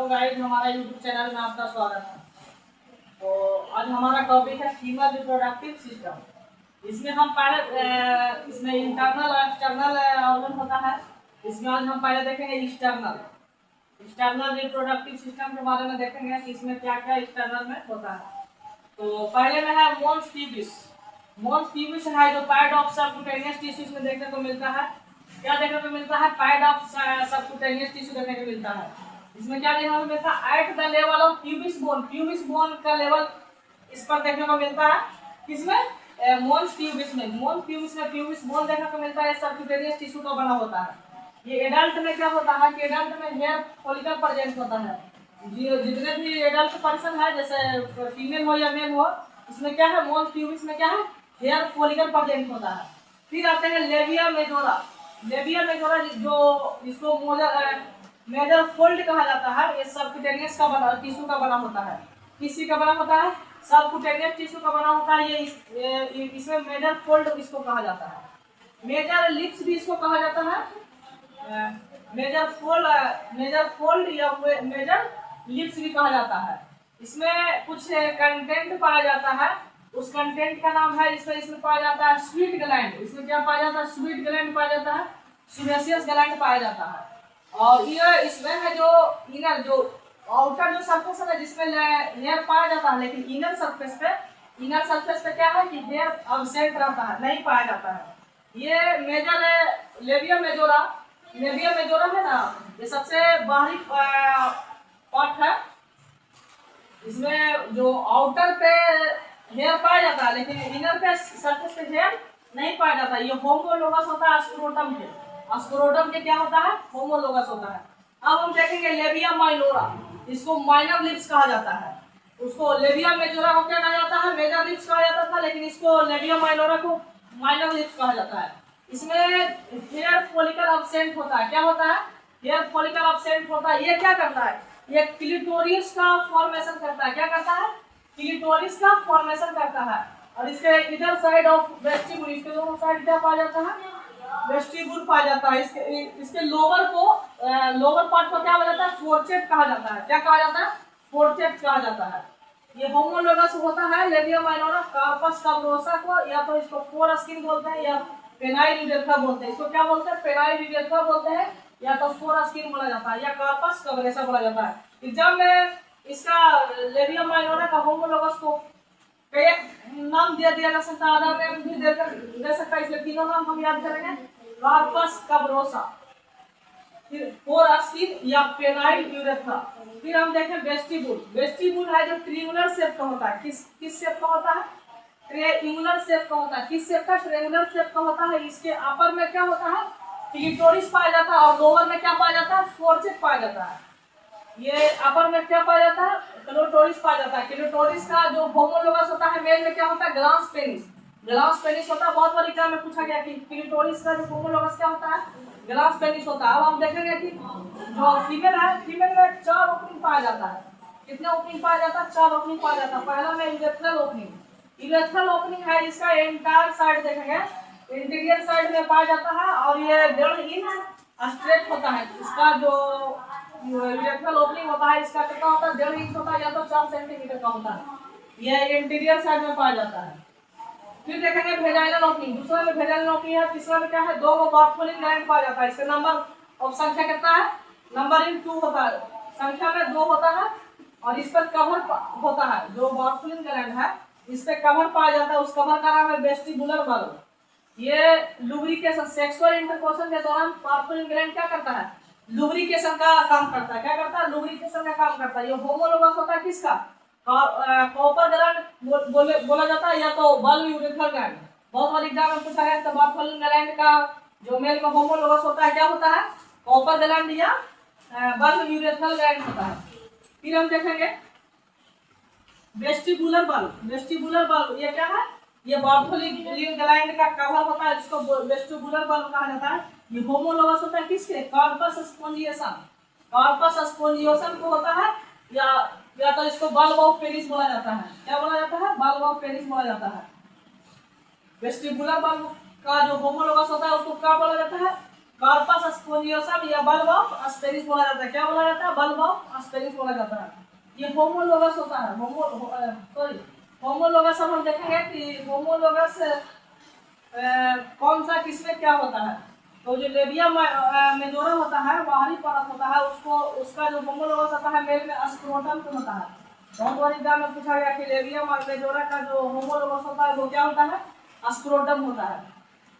Hello guys, हमारा YouTube channel में आपका स्वागत है। तो आज हमारा टॉपिक है फीमेल रिप्रोडक्टिव सिस्टम। इसमें हम पहले इसमें इंटरनल और एक्सटर्नल ऑर्गन होता है। इसमें आज हम पहले देखेंगे एक्सटर्नल रिप्रोडक्टिव सिस्टम के बारे में देखेंगे कि इसमें क्या क्या एक्सटर्नल में होता है। तो पहले में है मोन्स प्यूबिस। मोन्स प्यूबिस है जो पैड ऑफ सबक्यूटेनियस टिश्यूज में देखने को मिलता है। क्या देखने को मिलता है? पैड ऑफ सबक्यूटेनियस टिश्यू देखने को मिलता है। इसमें क्या देखने को मिलता है? At the level of pubis bone. Pubis bone का लेवल इस पर देखने को मिलता है। किसमें? मोन्स प्यूबिस में। मोन्स प्यूबिस में प्यूबिस बोन देखने को मिलता है। सबक्यूटेनियस टिश्यू का बना होता है। ये एडल्ट में क्या होता है कि एडल्ट में हेयर फॉलिकल प्रेजेंट होता है। जितने भी एडल्ट पर्सन है, जैसे फीमेल हो या मेल हो, इसमें क्या है? मोन्स प्यूबिस में क्या है? हेयर फॉलिकल प्रेजेंट होता है। फिर आते हैं लेबिया मेजोरा। लेबिया मेजोरा जो इसको मेजर फोल्ड कहा जाता है। ये सबक्यूटेनियस का बना टिश्यू का बना होता है। किसी का बना होता है? सबक्यूटेनियस टिश्यू का बना होता है। ये इसमें मेजर फोल्ड इसको कहा जाता है। मेजर लिप्स भी इसको कहा जाता है। मेजर फोल्ड या मेजर लिप्स भी कहा जाता है। इसमें कुछ कंटेंट पाया जाता है। उस कंटेंट का नाम है, इसमें पाया जाता है स्वीट ग्लैंड। इसमें क्या पाया जाता है? स्वीट ग्लैंड पाया जाता है। सीबेशियस ग्लैंड पाया जाता है। और ये इसमें है जो इनर जो आउटर जो सरफेस है जिसमें हेयर पाया जाता है, लेकिन इनर सरफेस पे क्या है कि हेयर अब्सेंट रहता है, नहीं पाया जाता है। ये मेजर है लेबिया मेजोरा। लेबिया मेजोरा है ना, ये सबसे बाहरी पार्ट है। इसमें जो आउटर पे हेयर पाया जाता है, लेकिन इनर पे सरफेस पे हेयर नहीं पाया जाता। ये होमोलोगस होता है स्क्रोटम के। स्क्रोटम के क्या होता है? होमोलोगस होता है। अब हम देखेंगे लेबिया माइनोरा। इसको माइनर लिप्स कहा जाता है। उसको लेबिया मेजोरा को क्या कहा जाता है? मेजर लिप्स कहा जाता था, लेकिन इसको लेबिया माइनोरा को माइनर लिप्स कहा जाता है। इसमें हेयर फॉलिकल अब्सेंट होता है। क्या होता है? हेयर फॉलिकल अब्सेंट होता है। ये क्या करता है? ये क्लिटोरिस का फॉर्मेशन करता है। क्या करता है? क्लिटोरिस का फॉर्मेशन करता है। और इसके इधर साइड ऑफ वेस्टिबुल, इसके दोनों साइड क्या पाया जाता है? वेस्टिबुल पाया जाता है। इसके लोअर पार्ट को क्या कहा जाता है? फोर्सेट कहा जाता है। क्या कहा जाता है? फोर्सेट कहा जाता है। ये होमोलोगस होता है लेबिया माइनोरा। कार्पस कैब्रोसा को या तो इसको फोर स्किन बोलते हैं या पेनाइल यूरेथ्रा बोलते हैं। इसको क्या बोलते हैं? पेनाइल यूरेथ्रा बोलते हैं या तो फोर स्किन बोला जाता है या कार्पस कैब्रोसा बोला जाता है। एग्जाम में इसका लेबिया माइनोरा का होमोलोगस को नाम दिया जा सकता है, आधा नेम भी दे सकता है। इसलिए तीनों नाम हम याद करेंगे। कार्पस कैब्रोसा, फिर फोर स्किन या पेनाइल यूरेथ्रा। फिर हम देखें वेस्टिबुल। वेस्टिबुल है जो ट्रिएंगुलर शेप का होता है। किस शेप का होता है? ट्रिएंगुलर शेप का होता है। किस शेप का? ट्रिएंगुलर शेप का होता है। इसके अपर में क्या होता है? क्लिटोरिस पाया जाता है और लोअर में क्या पाया जाता है? फोर्सेट पाया जाता है। ये अपर में क्या पाया जाता है? क्लिटोरिस पाया जाता है। क्लिटोरिस का जो होमोलोगस होता है मेल में क्या होता है? Glans penis. ग्लांस पेनिस होता है। बहुत बार एग्जाम में पूछा गया कि क्लिटोरिस का जो होमोलोगस क्या होता है? ग्लांस पेनिस होता है। अब हम देखेंगे कि जो फीमेल है, फीमेल में 4 ओपनिंग पाया जाता है। कितने ओपनिंग पाया जाता है? 4 ओपनिंग पाया जाता है। पहला में यूरेथ्रल ओपनिंग। यूरेथ्रल ओपनिंग है, इसका एंटायर साइड देखेंगे, इंटीरियर साइड में पाया जाता है और ये 1.5 इंच स्ट्रेट होता है। इसका जो यूरेथ्रल ओपनिंग होता है, इसका कितना होता है? 1.5 इंच होता है या तो 4 सेंटीमीटर का होता है। यह इंटीरियर साइड में पाया जाता है। फिर देखेंगे वेजाइनल ओपनिंग। दूसरा में वेजाइनल ओपनिंग है। तीसरा में क्या है? 2 बार्थोलिन ग्लैंड पाया जाता है। इसका नंबर ऑफ संख्या कितना है? नंबर इन 2 होता है। संख्या में 2 होता है और इस पर कवर होता है। जो बार्थोलिन ग्लैंड है इस पे कवर पाया जाता है। उस कवर का नाम है वेस्टिबुलर बल्ब। ये लुब्रिकेशन, सेक्सुअल इंटरकोर्सन के दौरान बार्थोलिन ग्लैंड क्या करता है? लुब्रिकेशन का काम करता है। क्या करता है? लुब्रिकेशन का काम करता है। ये होमोलोगस होता है किसका? कॉपर ग्लैंड बोला जाता है या तो बल्ब यूरेथ्रल ग्लैंड। बहुत बार एग्जाम में पूछा गया। तो बार्थोलिन ग्लैंड का जो मेल का होमोलोगस होता है क्या होता है? कॉपर ग्लैंड या बल्ब यूरेथ्रल ग्लैंड होता है। फिर हम देखेंगे वेस्टिबुलर बल्ब। वेस्टिबुलर बल्ब ये क्या है? ये बार्थोलिन ग्लैंड का कवर होता है जिसको वेस्टिबुलर बल्ब कहा जाता है। ये होमोलोगस होता है किसके? कार्पस स्पोंजियोसम। कार्पस स्पोंजियोसम को होता है या तो इसको बल्ब ऑफ पेरिस बोला जाता है। क्या बोला जाता है? बल्ब ऑफ पेरिस बोला जाता है। वेस्टिबुलर बल्ब का जो होमोलोगस होता है उसको क्या बोला जाता है? कार्पस स्पोंजियोसम या बल्ब ऑफ एस्पेरिस बोला जाता है। क्या बोला जाता है? बल्ब ऑफ एस्पेरिस बोला जाता है। ये होमोलोगस होता है। होमोलोगस हम देखेंगे कि होमोलोगस कौन सा किसमें क्या होता है। तो जो लेबिया मेजोरम होता है, बाहरी परत होता है, उसको उसका जो होमोलोगस होता है मेल में स्क्रोटम पे होता है। बहुत बार एग्जाम में पूछा गया कि लेबिया मेजोरा का जो होमोलोगस होता है वो क्या होता है? स्क्रोटम होता है।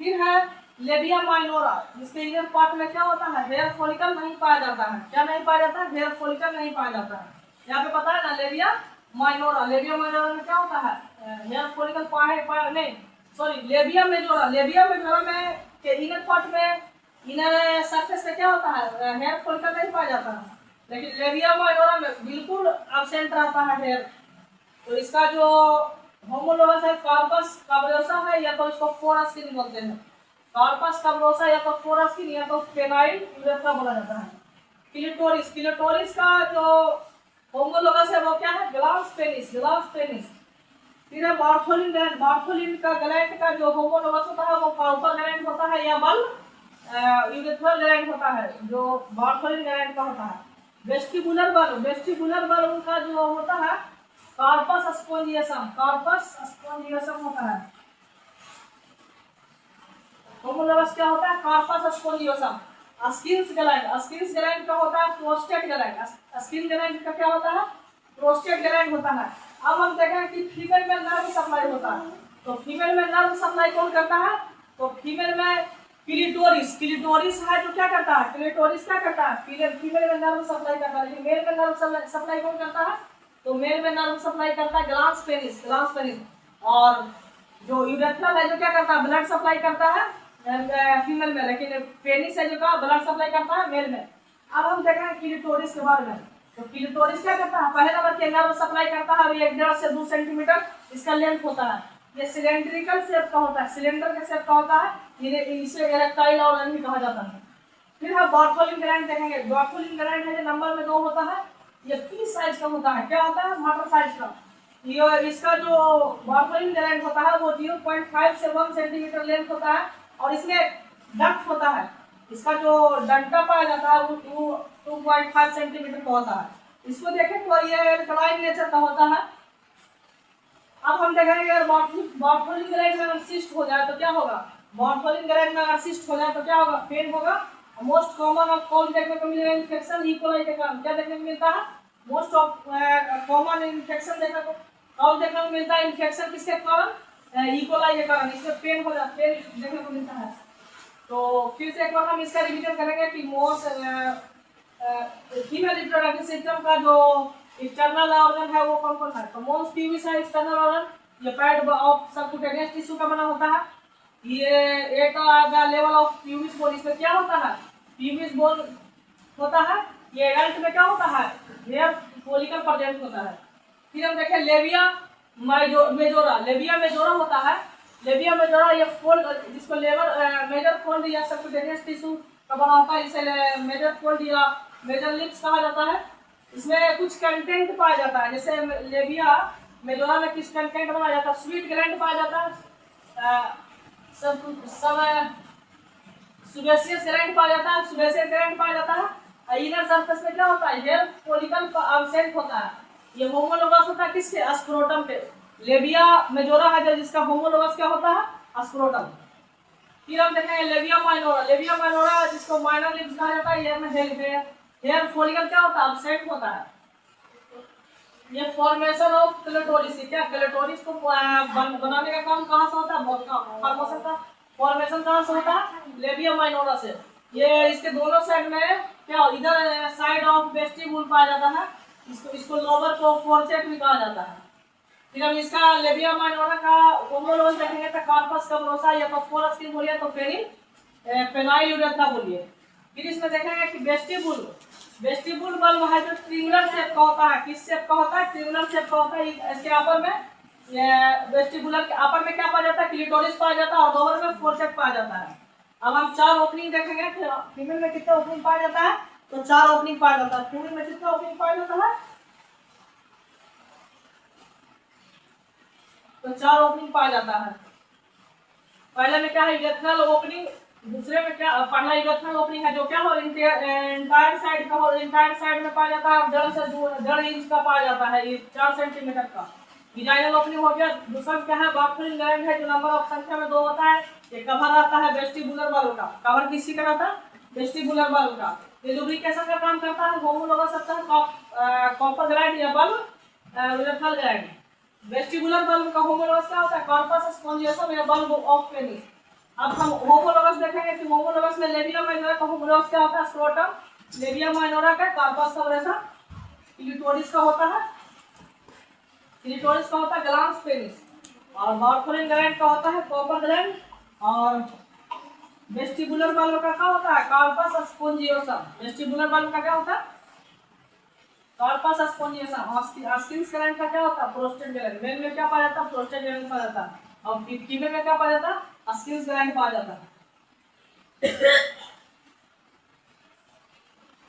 फिर है लेबिया माइनोरा, जिसके इनर पार्ट में क्या होता है? हेयर फॉलिकल नहीं पाया जाता है। क्या नहीं पाया जाता है? हेयर फॉलिकल नहीं पाया जाता है। यहाँ पे पता है ना, लेबिया माइनोरा। लेबिया माइनोरा में क्या होता है? हेयर फॉलिकल पाए नहीं, sorry, labia majora. Labia majora में के इनर पार्ट में, इनर सरफेस पे क्या होता है? हेयर फॉलिकल नहीं पाया जाता है। लेकिन लेबिया माइनोरा में बिल्कुल एब्सेंट रहता है हेयर। तो इसका जो होमोलोगस है कार्पस काब्रोसा है, या तो इसको फोरास्किन बोलते हैं। कार्पस काब्रोसा या तो फोरास्किन या तो पेनाइल यूरेथ्रा बोला जाता है। क्लिटोरिस, क्लिटोरिस का जो होमोलोगस है वो क्या है? Glass penis, glass penis. फिर है बार्थोलिन ग्लैंड। बार्थोलिन का ग्लैंड का जो होमोलोगस होता है वो काउपर ग्लैंड होता है या बल यूरेथ्रल ग्लैंड होता है, जो बार्थोलिन ग्लैंड का होता है। वेस्टिबुलर बल, वेस्टिबुलर बल उनका जो होता है कार्पस स्पोंजियसम, कार्पस स्पोंजियसम होता है। होमोलोगस क्या होता है? Corpus spongiosum. Skene's gland, Skene's gland का होता है प्रोस्टेट ग्लैंड। स्किन ग्लैंड का क्या होता है? प्रोस्टेट ग्लैंड होता है। अब हम देखें कि फीमेल में नर्व सप्लाई होता है। तो फीमेल में नर्व सप्लाई कौन करता है? तो फीमेल में क्लिटोरिस, क्लिटोरिस है जो क्या करता है? क्लिटोरिस क्या करता है? फीमेल में नर्व सप्लाई करता है। लेकिन मेल में नर्व सप्लाई कौन करता है? तो मेल में नर्व सप्लाई करता है ग्लांस पेनिस, ग्लांस पेनिस। और जो यूरेथ्रा है जो क्या करता है? ब्लड सप्लाई करता है फीमेल में, लेकिन पेनिस है जो का ब्लड सप्लाई करता है मेल में। अब हम देखें क्लिटोरिस के बारे में। तो क्लिटोरिस क्या करता है? पहले नंबर के नर्व सप्लाई करता है, 1.5 से 2 सेंटीमीटर इसका लेंथ होता है। ये सिलेंड्रिकल शेप का होता है, सिलेंडर के शेप का होता है। इसे इरेक्टाइल ऑर्गन भी कहा जाता है। फिर हम बार्थोलिन ग्लैंड देखेंगे। बार्थोलिन ग्लैंड है जो नंबर में 2 होता है। ये पी साइज का होता है। क्या होता है? मटर साइज का। ये इसका जो बार्थोलिन ग्लैंड होता है वो 0.5 से 1 सेंटीमीटर लेंथ होता है। और इसमें डक्ट होता है। इसका जो डंटा पाया जाता है वो 2.5 सेंटीमीटर का होता है। इसको देखें तो ये एल्कलाइन नेचर का होता है। अब हम देखेंगे अगर बार्थोलिन ग्लैंड में अगर सिस्ट हो जाए तो क्या होगा? बार्थोलिन ग्लैंड में अगर सिस्ट हो जाए तो क्या होगा? पेन होगा। मोस्ट कॉमन और कौन देखने को मिलेगा? इन्फेक्शन ई कोलाई के कारण। क्या देखने को मिलता है? मोस्ट ऑफ कॉमन इन्फेक्शन देखने को कौन देखने को मिलता है? इन्फेक्शन किसके कारण? ई कोलाई के कारण। इसमें पेन हो जाता है, पेन देखने को मिलता है। तो फिर से एक बार हम इसका रिवीजन करेंगे कि मोस्ट फीमेल रिप्रोडक्टिव सिस्टम का जो एक्सटर्नल ऑर्गन है वो कौन कौन है? तो मोस्ट प्यूबिस है एक्सटर्नल ऑर्गन। ये पैड ऑफ सबक्यूटेनियस टिश्यू का बना होता है। ये एक लेवल ऑफ प्यूबिस बोन, इसमें क्या होता है? प्यूबिस बोन होता है। ये एडल्ट में क्या होता है? हेयर फॉलिकल प्रेजेंट होता है। फिर हम देखें लेबिया मेजोरा, लेबिया मेजोरा होता है। लेबिया मेजोरा ये फोल्ड, जिसको लेबर मेजर फोल्ड या सबक्यूटेनियस टिश्यू का बना होता है, इसे मेजर फोल्ड या मेजर लिप्स कहा जाता है। इसमें कुछ कंटेंट पाया जाता है, जैसे लेबिया मेजोरा में किस कंटेंट पाया जाता है? स्वीट ग्लैंड पाया जाता है, सब सुबेसियस ग्लैंड पाया जाता है, सुबेसियस ग्लैंड पाया जाता है। इनर सरफेस में क्या होता है? हेयर फॉलिकल एब्सेंट होता है। ये होमोलोगस होता है किसके? स्क्रोटम पे। लेबिया मेजोरा है जो जिसका होमोलोगस क्या होता है? स्क्रोटम। फिर हम देखेंगे लेबिया माइनोरा, लेबिया माइनोरा जिसको माइनर लिप्स कहा जाता है। ये में हेयर फॉलिकल क्या होता है? एब्सेंट होता है। ये फॉर्मेशन ऑफ क्लिटोरिस, क्या क्लिटोरिस को बनाने का काम कहाँ से होता है? फॉर्मेशन का फॉर्मेशन कहाँ से होता है? लेबिया माइनोरा से। ये इसके दोनों साइड में क्या, इधर साइड ऑफ वेस्टिब्यूल पाया जाता है। इसको लोअर को फोर्सेट भी कहा जाता है। फिर हम इसका लेबिया माइनोरा का होमोलोगस देखेंगे तो कार्पस काब्रोसा या तो फोरास्किन बोलिए तो पेनाइल यूरेथ्रा बोलिए। फिर इसमें देखेंगे कि वेस्टिब्यूल, वेस्टिब्यूल बल्ब है जो ट्रिंगुलर शेप का होता है। किस शेप का होता है? ट्रिंगुलर शेप का होता है। इसके अपर में वेस्टिबुलर के अपर में क्या पाया जाता है? क्लिटोरिस पाया जाता है और लोअर में फोर्सेट पाया जाता है। अब हम 4 ओपनिंग देखेंगे। फीमेल में कितना ओपनिंग पाया जाता है? तो 4 ओपनिंग पाया जाता है। फीमेल में कितना ओपनिंग पाया जाता है? तो 4 ओपनिंग पाया जाता है। पहले में क्या है? यूरेथ्रल ओपनिंग, दूसरे में क्या पहला यूरेथ्रल ओपनिंग है जो क्या हो इंटायर साइड का हो, इंटायर साइड में पाया जाता है 1.5 इंच का पाया जाता है, ये 4 सेंटीमीटर का विजाइनल ओपनिंग हो गया। दूसरा क्या है बार्थोलिन ग्लैंड है जो नंबर ऑफ संख्या में 2 होता है। ये कवर आता है वेस्टिबुलर बल्ब का, कवर किसी का रहता है वेस्टिबुलर बल्ब का। ये लुब्रिकेशन का काम करता है होमोलोगस कॉपर ग्लैंड या bulb urethral gland. Vestibular bulb का होमोलोगस क्या होता है कॉर्पस स्पोंजियोसम या बल्ब ऑफ पेनिस। अब हम होमोलोगस देखेंगे कि होमोलोगस में लेबिया माइनोरा का होमोलोगस क्या होता है स्क्रोटम, लेबिया माइनोरा का कार्पस का वैसा, क्लिटोरिस का होता है ग्लांस पेनिस, और बार्थोलिन ग्लैंड का होता है कॉपर ग्लैंड, और वेस्टिबुलर बल्ब का क्या होता है कार्पस स्पोंजियोसम। वेस्टिबुलर बल्ब का क्या होता है कार्पस स्पोंजियोसम। आस्किन्स ग्लैंड का क्या होता है प्रोस्टेट ग्लैंड। मेल में क्या पाया जाता है प्रोस्टेट ग्लैंड पाया जाता है, और फीमेल में क्या पाया जाता है आस्किन्स ग्लैंड पाया जाता है।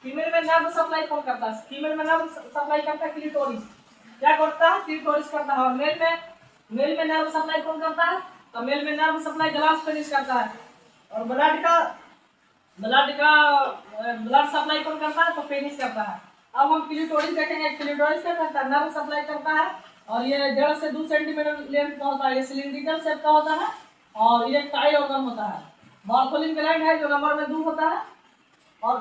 फीमेल में नर्व सप्लाई कौन करता है, फीमेल में नर्व सप्लाई करता है क्लिटोरिस, क्या करता है क्लिटोरिस करता है। और मेल में नर्व सप्लाई कौन करता है तो मेल में नर्व सप्लाई ग्लास पेनिस करता है। और ब्लड सप्लाई कौन करता है तो पेनिस करता है। अब हम क्लिटोरिस देखेंगे, क्लिटोरिस क्या करता है नर्व सप्लाई करता है, और ये 1.5 से 2 सेंटीमीटर लेंथ का होता है, ये सिलिंड्रिकल शेप का होता है, और ये टाई ऑर्गन होता है। बार्थोलिन ग्लैंड है जो नंबर में 2 होता है, और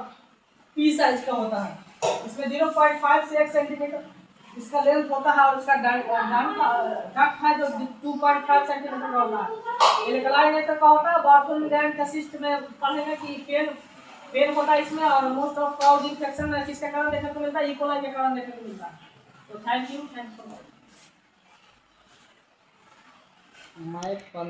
पी साइज का होता है, इसमें 0.5 से 1 सेंटीमीटर इसका लेंथ होता है, और इसका डक्ट है जो 2.5 सेंटीमीटर का होता है। इलेक्ट्रोलाइट नेचर का होता है। बार्थोलिन ग्लैंड का सिस्ट में पढ़ेंगे कि पेन होता है इसमें, और मोस्ट ऑफ क्राउड इन्फेक्शन किसके कारण देखने को मिलता है इकोलाई के कारण देखने को मिलता है। तो थैंक यू फॉर